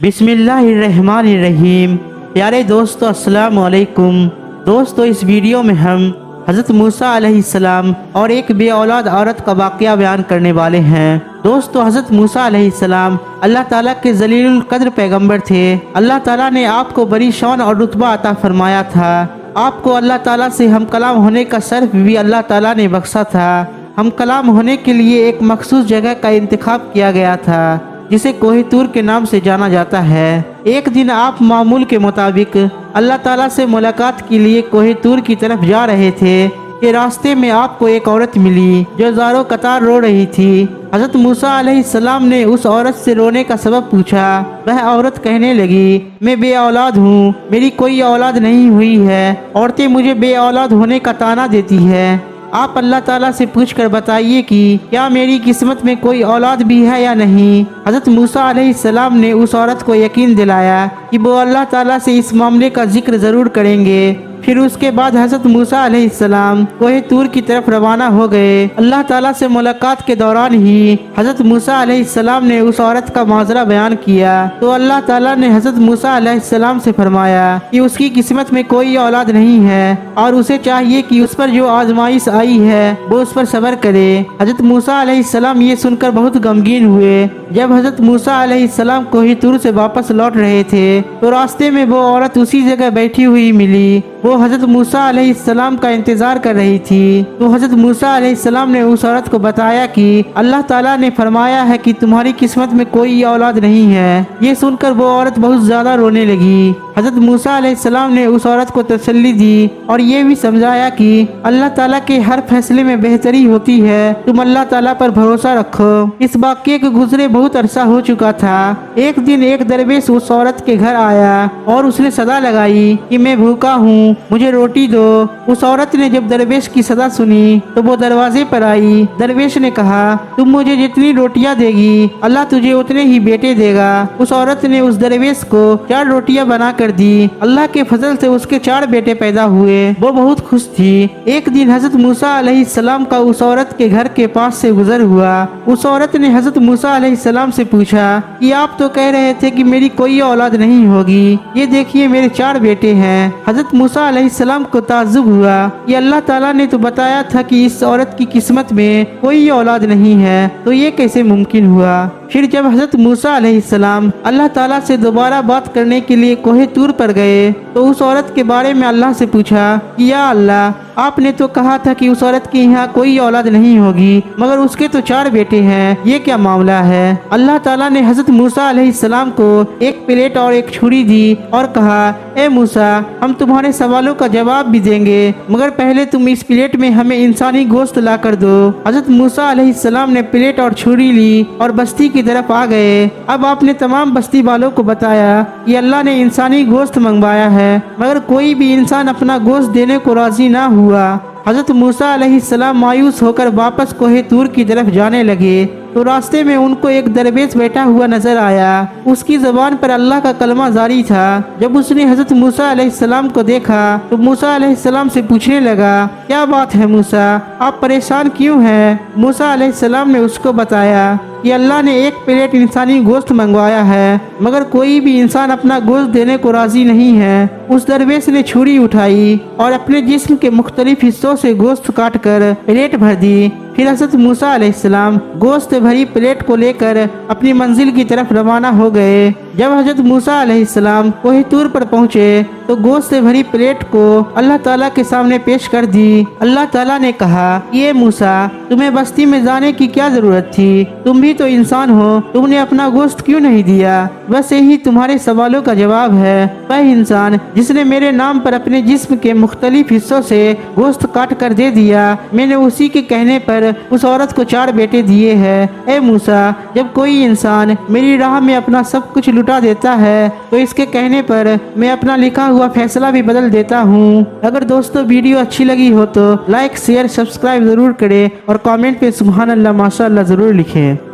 बिस्मिल्लाहिर्रहमानिर्रहीम। प्यारे दोस्तों, अस्सलाम वालेकुम। दोस्तों, इस वीडियो में हम हज़रत मूसा अलैहिस्सलाम और एक बे औलाद औरत का वाक़या बयान करने वाले हैं। दोस्तों, हज़रत मूसा अलैहिस्सलाम अल्लाह ताला के जलीलुल कद्र पैगंबर थे। अल्लाह ताला ने आपको बड़ी शान और रुतबा अता फरमाया था। आपको अल्लाह ताला से हम कलाम होने का शर्फ भी अल्लाह ताला ने बख्शा था। हम कलाम होने के लिए एक मखसूस जगह का इंतखाब किया गया था जिसे कोहे तूर के नाम से जाना जाता है। एक दिन आप मामूल के मुताबिक अल्लाह ताला से मुलाकात के लिए कोहे तूर की तरफ जा रहे थे कि रास्ते में आपको एक औरत मिली जो ज़ारो कतार रो रही थी। हज़रत मूसा अलैहिस्सलाम ने उस औरत से रोने का सबब पूछा। वह औरत कहने लगी, मैं बे औलाद हूँ, मेरी कोई औलाद नहीं हुई है। औरतें मुझे बे औलाद होने का ताना देती है। आप अल्लाह ताला से पूछ कर बताइए कि क्या मेरी किस्मत में कोई औलाद भी है या नहीं। हज़रत मूसा अलैहिस्सलाम ने उस औरत को यकीन दिलाया कि वो अल्लाह ताला से इस मामले का जिक्र ज़रूर करेंगे। फिर उसके बाद हज़रत मूसा अलैहिस्सलाम कोहे तूर की तरफ रवाना हो गए। अल्लाह ताला से मुलाकात के दौरान ही हज़रत मूसा अलैहिस्सलाम ने उस औरत का माजरा बयान किया तो अल्लाह ताला ने हज़रत मूसा अलैहिस्सलाम से फरमाया कि उसकी किस्मत में कोई औलाद नहीं है और उसे चाहिए कि उस पर जो आजमाइश आई है वो उस पर सब्र करे। हज़रत मूसा अलैहिस्सलाम ये सुनकर बहुत गमगीन हुए। जब हज़रत मूसा अलैहिस्सलाम कोहे तूर से वापस लौट रहे थे तो रास्ते में वो औरत उसी जगह बैठी हुई मिली। वो हज़रत मूसा अलैहिस्सलाम का इंतजार कर रही थी। तो हज़रत मूसा अलैहिस्सलाम ने उस औरत को बताया कि अल्लाह ताला ने फरमाया है कि तुम्हारी किस्मत में कोई औलाद नहीं है। ये सुनकर वो औरत बहुत ज्यादा रोने लगी। हज़रत मूसा अलैहिस्सलाम ने उस औरत को तसल्ली दी और ये भी समझाया कि अल्लाह ताला के हर फैसले में बेहतरी होती है, तुम अल्लाह ताला पर भरोसा रखो। इस वाक़ये के गुजरे बहुत अरसा हो चुका था। एक दिन एक दरवेश उस औरत के घर आया और उसने सदा लगाई कि मैं भूखा हूँ, मुझे रोटी दो। उस औरत ने जब दरवेश की सदा सुनी तो वो दरवाजे पर आई। दरवेश ने कहा, तुम मुझे जितनी रोटियां देगी अल्लाह तुझे उतने ही बेटे देगा। उस औरत ने उस दरवेश को 4 रोटियां बना कर दी। अल्लाह के फजल से उसके 4 बेटे पैदा हुए। वो बहुत खुश थी। एक दिन हज़रत मूसा अलैहिस्सलाम का उस औरत के घर के पास से गुजर हुआ। उस औरत ने हज़रत मूसा अलैहिस्सलाम से पूछा कि आप तो कह रहे थे कि मेरी कोई औलाद नहीं होगी, ये देखिए मेरे 4 बेटे हैं। हज़रत मूसा अलैहिस्सलाम को ताज्जुब हुआ कि अल्लाह ताला ने तो बताया था कि इस औरत की किस्मत में कोई औलाद नहीं है, तो ये कैसे मुमकिन हुआ। फिर जब हज़रत मूसा अलैहिस्सलाम अल्लाह ताला से दोबारा बात करने के लिए कोहे तूर पर गए तो उस औरत के बारे में अल्लाह से पूछा कि या अल्लाह, आपने तो कहा था कि उस औरत के यहाँ कोई औलाद नहीं होगी, मगर उसके तो 4 बेटे हैं, ये क्या मामला है। अल्लाह ताला ने हज़रत मूसा अलैहिस्सलाम को एक प्लेट और एक छुरी दी और कहा, ए मूसा, हम तुम्हारे सवालों का जवाब भी देंगे, मगर पहले तुम इस प्लेट में हमें इंसानी गोश्त ला कर दो। हज़रत मूसा अलैहिस्सलाम ने प्लेट और छुरी ली और बस्ती की तरफ आ गए। अब आपने तमाम बस्ती वालों को बताया कि अल्लाह ने इंसानी गोश्त मंगवाया है, मगर कोई भी इंसान अपना गोश्त देने को राजी ना हुआ। हज़रत मूसा अलैहिस्सलाम मायूस होकर वापस कोहे तूर की तरफ जाने लगे तो रास्ते में उनको एक दरवेश बैठा हुआ नजर आया। उसकी ज़बान पर अल्लाह का कलमा जारी था। जब उसने हज़रत मूसा अलैहिस्सलाम को देखा तो मूसा अलैहिस्सलाम से पूछने लगा, क्या बात है मूसा, आप परेशान क्यों हैं। मूसा अलैहिस्सलाम ने उसको बताया कि अल्लाह ने एक प्लेट इंसानी गोश्त मंगवाया है, मगर कोई भी इंसान अपना गोश्त देने को राजी नहीं है। उस दरवेश ने छुरी उठाई और अपने जिस्म के मुख्तलिफ हिस्सों से गोश्त काट कर प्लेट भर दी। फिर हज़रत मूसा अलैहिस्सलाम गोश्त भरी प्लेट को लेकर अपनी मंजिल की तरफ रवाना हो गए। जब हज़रत मूसा अलैहिस्सलाम कोहे तूर पर पहुँचे तो गोश्त से भरी प्लेट को अल्लाह ताला के सामने पेश कर दी। अल्लाह ताला ने कहा, ये मूसा, तुम्हें बस्ती में जाने की क्या जरूरत थी, तुम भी तो इंसान हो, तुमने अपना गोश्त क्यों नहीं दिया। बस यही तुम्हारे सवालों का जवाब है। वह इंसान जिसने मेरे नाम पर अपने जिस्म के मुख्तलिफ हिस्सों से गोश्त काट कर दे दिया, मैंने उसी के कहने पर उस औरत को 4 बेटे दिए हैं। ए मूसा, जब कोई इंसान मेरी राह में अपना सब कुछ लुटा देता है तो इसके कहने पर मैं अपना लिखा हुआ फैसला भी बदल देता हूँ। अगर दोस्तों वीडियो अच्छी लगी हो तो लाइक शेयर सब्सक्राइब जरूर करें और कमेंट पे सुभान अल्लाह माशा अल्लाह जरूर लिखें।